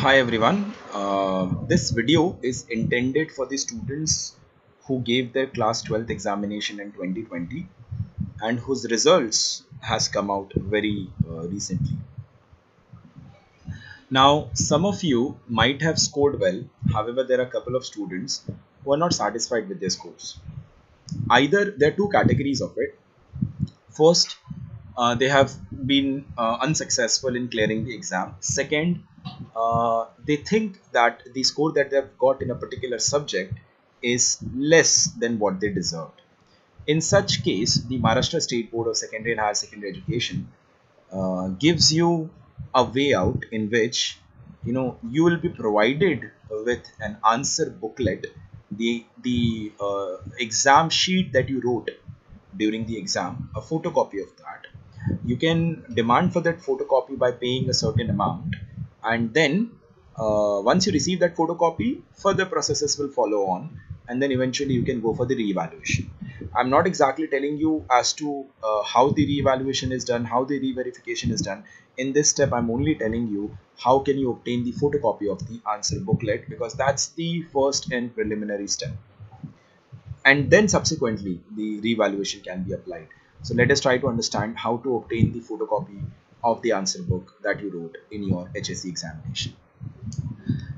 Hi everyone. This video is intended for the students who gave their class 12th examination in 2020 and whose results has come out very recently. Now, some of you might have scored well. However, there are a couple of students who are not satisfied with their scores. Either there are two categories of it. First, they have been unsuccessful in clearing the exam. Second, they think that the score that they've got in a particular subject is less than what they deserved. In such case, the Maharashtra State Board of Secondary and Higher Secondary Education gives you a way out in which you will be provided with an answer booklet, the exam sheet that you wrote during the exam, a photocopy of that. You can demand for that photocopy by paying a certain amount, and then once you receive that photocopy, further processes will follow on, and then eventually you can go for the re-evaluation. I'm not exactly telling you as to how the re-evaluation is done, how the re-verification is done. In this step, I'm only telling you how can you obtain the photocopy of the answer booklet, because that's the first and preliminary step, and then subsequently the re-evaluation can be applied. So let us try to understand how to obtain the photocopy of the answer book that you wrote in your HSC examination.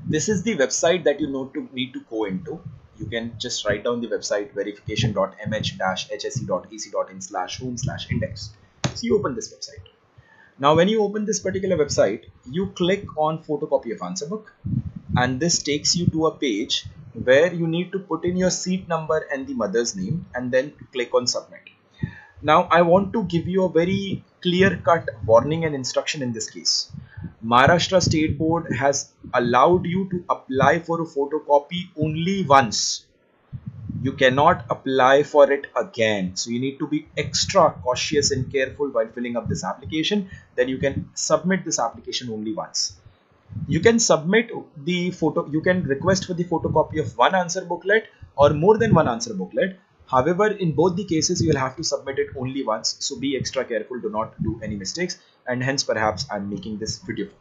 This is the website that you need to go into. You can just write down the website verification.mh-ac.ac.in/home/index. So you open this website. Now when you open this particular website, you click on photocopy of answer book, and this takes you to a page where you need to put in your seat number and the mother's name, and then click on submit. Now I want to give you a very clear-cut warning and instruction in this case. Maharashtra State Board has allowed you to apply for a photocopy only once. You cannot apply for it again. So you need to be extra cautious and careful while filling up this application. Then you can submit this application only once. You can submit the photo, you can request for the photocopy of one answer booklet or more than one answer booklet. However, in both the cases, you will have to submit it only once. So be extra careful, do not do any mistakes, and hence perhaps I'm making this video for you.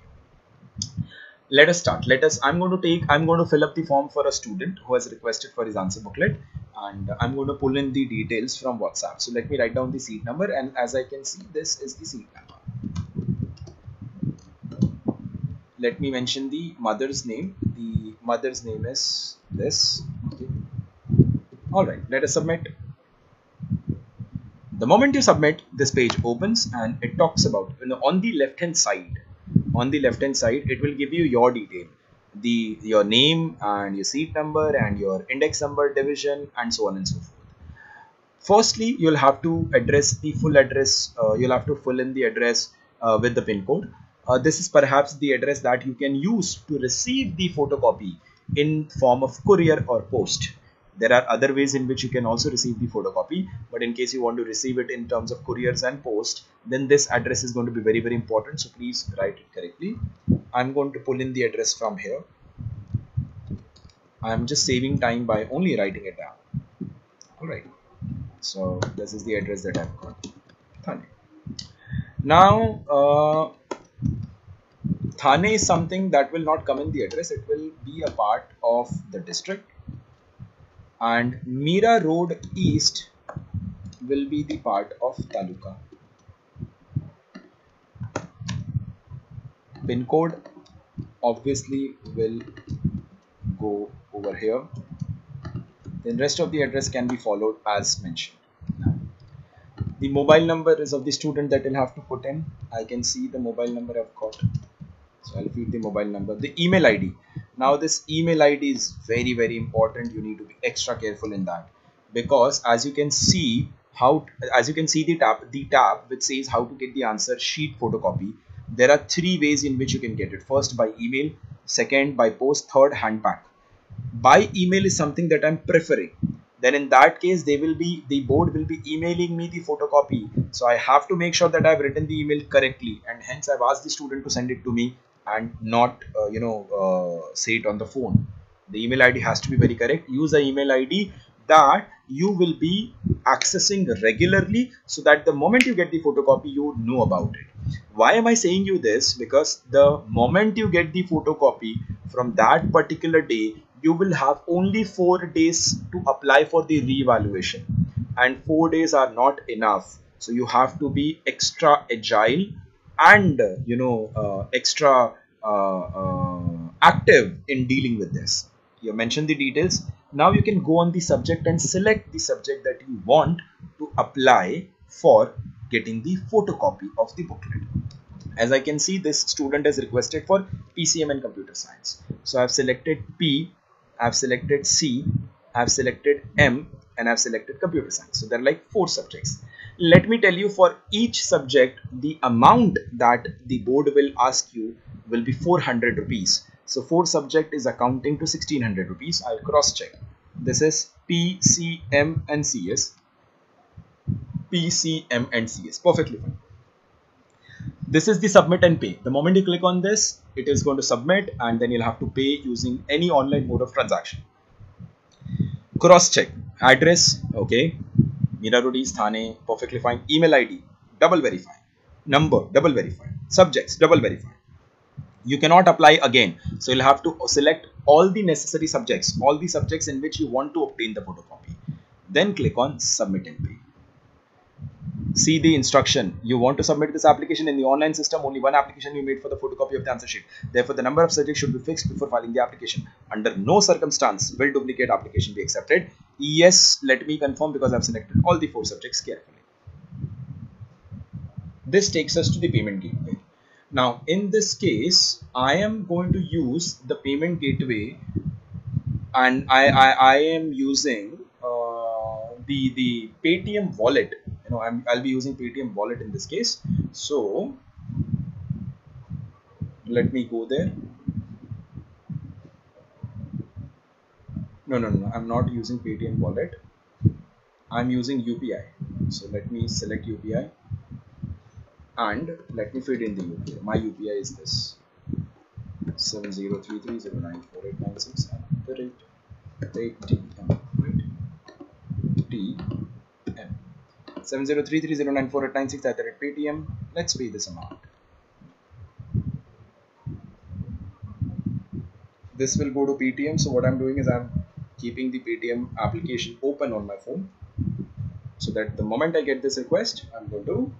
Let us start. I'm going to fill up the form for a student who has requested for his answer booklet, and I'm going to pull in the details from WhatsApp. So let me write down the seat number, and as I can see, this is the seat number. Let me mention the mother's name. The mother's name is this. Okay. All right, let us submit. The moment you submit, this page opens and it talks about, on the left hand side, it will give you your detail, your name and your seat number and your index number, division, and so on and so forth. Firstly, you'll have to address the full address. You'll have to fill in the address with the pin code. This is perhaps the address that you can use to receive the photocopy in form of courier or post. There are other ways in which you can also receive the photocopy, but in case you want to receive it in terms of couriers and post, then this address is going to be very, very important. So please write it correctly. I'm going to pull in the address from here. I'm just saving time by only writing it down. All right. So this is the address that I've got. Thane. Now, Thane is something that will not come in the address. It will be a part of the district. And Mira Road East will be the part of Taluka. Pin code obviously will go over here. The rest of the address can be followed as mentioned. Now, the mobile number is of the student that will have to put in. I can see the mobile number I've got. So I'll feed the mobile number. The email ID. Now this email ID is very, very important. You need to be extra careful in that, because as you can see the tab which says how to get the answer sheet photocopy, there are three ways in which you can get it. First, by email, second by post, third hand pack. By email is something that I'm preferring. Then in that case, the board will be emailing me the photocopy. So I have to make sure that I've written the email correctly, and hence I've asked the student to send it to me and not say it on the phone. The email ID has to be very correct. Use an email ID that you will be accessing regularly, so that the moment you get the photocopy, you know about it. Why am I saying you this? Because the moment you get the photocopy from that particular day, you will have only 4 days to apply for the reevaluation, and 4 days are not enough. So you have to be extra agile and extra active in dealing with this. You mentioned the details. Now you can go on the subject and select the subject that you want to apply for getting the photocopy of the booklet. As I can see, this student has requested for PCM and computer science. So I've selected P, I've selected C, I've selected M, and I've selected computer science. So there are like 4 subjects. Let me tell you, for each subject, the amount that the board will ask you will be 400 rupees. So 4 subject is accounting to 1600 rupees. I'll cross check. This is P, C, M, and CS. P, C, M, and CS. Perfectly fine. This is the submit and pay. The moment you click on this, it is going to submit, and then you'll have to pay using any online mode of transaction. Cross check. Address, okay. Mira Road East, Thane, perfectly fine. Email ID, double verify. Number, double verify. Subjects, double verify. You cannot apply again. So you'll have to select all the necessary subjects, all the subjects in which you want to obtain the photocopy. Then click on submit and pay. See the instruction. You want to submit this application in the online system. Only one application you made for the photocopy of the answer sheet. Therefore, the number of subjects should be fixed before filing the application. Under no circumstance will duplicate application be accepted. Yes, let me confirm, because I've selected all the 4 subjects carefully. This takes us to the payment gateway. Now, in this case, I am going to use the payment gateway, and I am using the Paytm wallet. I'll be using Paytm wallet in this case. So let me go there. No, I'm not using Paytm wallet. I'm using UPI. So let me select UPI and let me feed in the UPI. My UPI is this: 7033094896 @ATM, right? TM 7033094896 @Paytm. Let's pay this amount. This will go to Paytm. So what I'm doing is I'm keeping the Paytm application open on my phone, so that the moment I get this request, I'm going to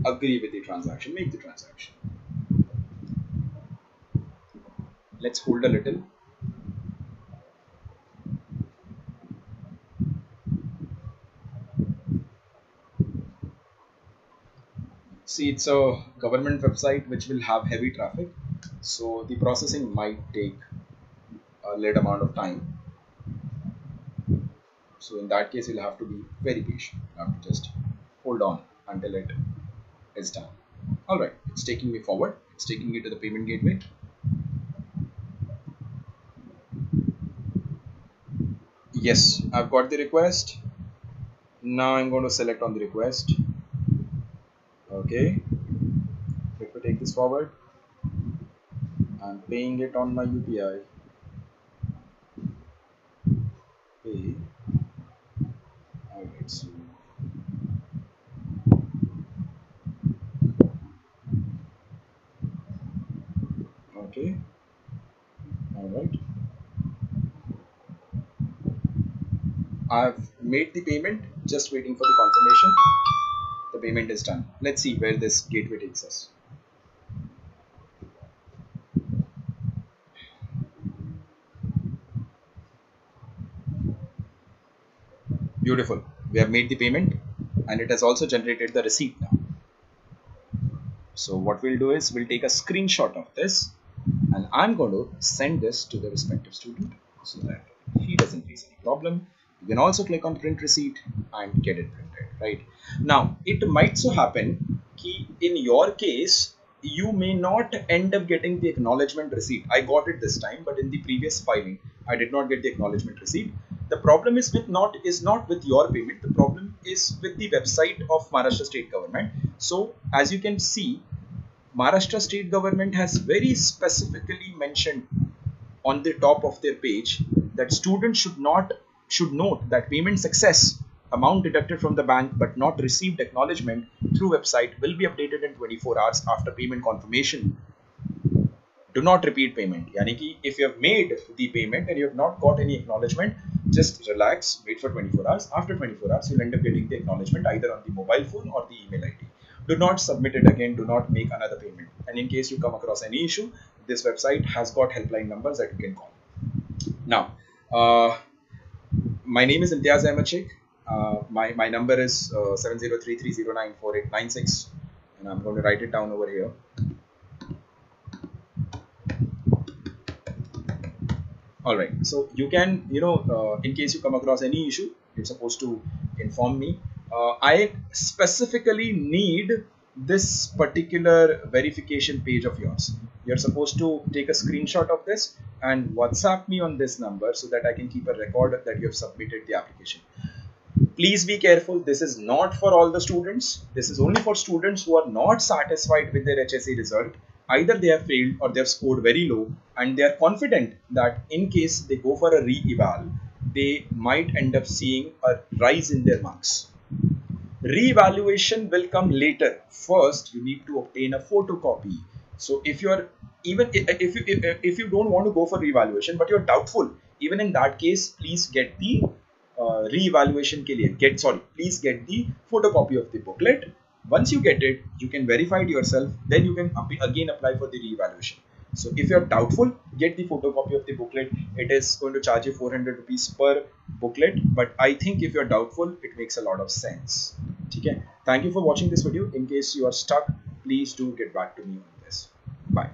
agree with the transaction, make the transaction. Let's hold a little. See, it's a government website which will have heavy traffic, so the processing might take a little amount of time. So in that case, you'll have to be very patient. You have to just hold on until it is done. All right, it's taking me forward. It's taking me to the payment gateway. Yes, I've got the request. Now I'm going to select on the request. Okay, let me take this forward. I'm paying it on my UPI. Pay. Alright, so okay. Alright. I've made the payment, just waiting for the confirmation. The payment is done. Let's see where this gateway takes us. Beautiful. We have made the payment, and it has also generated the receipt now. So what we'll do is we'll take a screenshot of this, and I'm going to send this to the respective student so that he doesn't face any problem. You can also click on print receipt and get it printed, right? Now, it might so happen that in your case, you may not end up getting the acknowledgement receipt. I got it this time, but in the previous filing, I did not get the acknowledgement receipt. The problem is not with your payment. The problem is with the website of Maharashtra State Government. So as you can see, Maharashtra State Government has very specifically mentioned on the top of their page that students should note that payment success amount deducted from the bank but not received acknowledgement through website will be updated in 24 hours after payment confirmation. Do not repeat payment. Yani ki if you have made the payment and you have not got any acknowledgement, just relax, wait for 24 hours. After 24 hours, you'll end up getting the acknowledgement either on the mobile phone or the email ID. Do not submit it again. Do not make another payment. And in case you come across any issue, this website has got helpline numbers that you can call. Now, my name is Imtiaz Ahmed Sheikh. My number is 7033094896, and I'm going to write it down over here. All right, so you can, in case you come across any issue, you're supposed to inform me. I specifically need this particular verification page of yours. You're supposed to take a screenshot of this and WhatsApp me on this number so that I can keep a record that you have submitted the application. Please be careful. This is not for all the students. This is only for students who are not satisfied with their HSC result. Either they have failed or they have scored very low, and they are confident that in case they go for a re-eval, they might end up seeing a rise in their marks. Re-evaluation will come later. First, you need to obtain a photocopy. So if you are if you don't want to go for re-evaluation but you're doubtful, even in that case, please get the re-evaluation के लिए please get the photocopy of the booklet. Once you get it, you can verify it yourself. Then you can again apply for the re-evaluation. So if you're doubtful, get the photocopy of the booklet. It is going to charge you 400 rupees per booklet. But I think if you're doubtful, it makes a lot of sense. Okay. Thank you for watching this video. In case you are stuck, please do get back to me on this. Bye.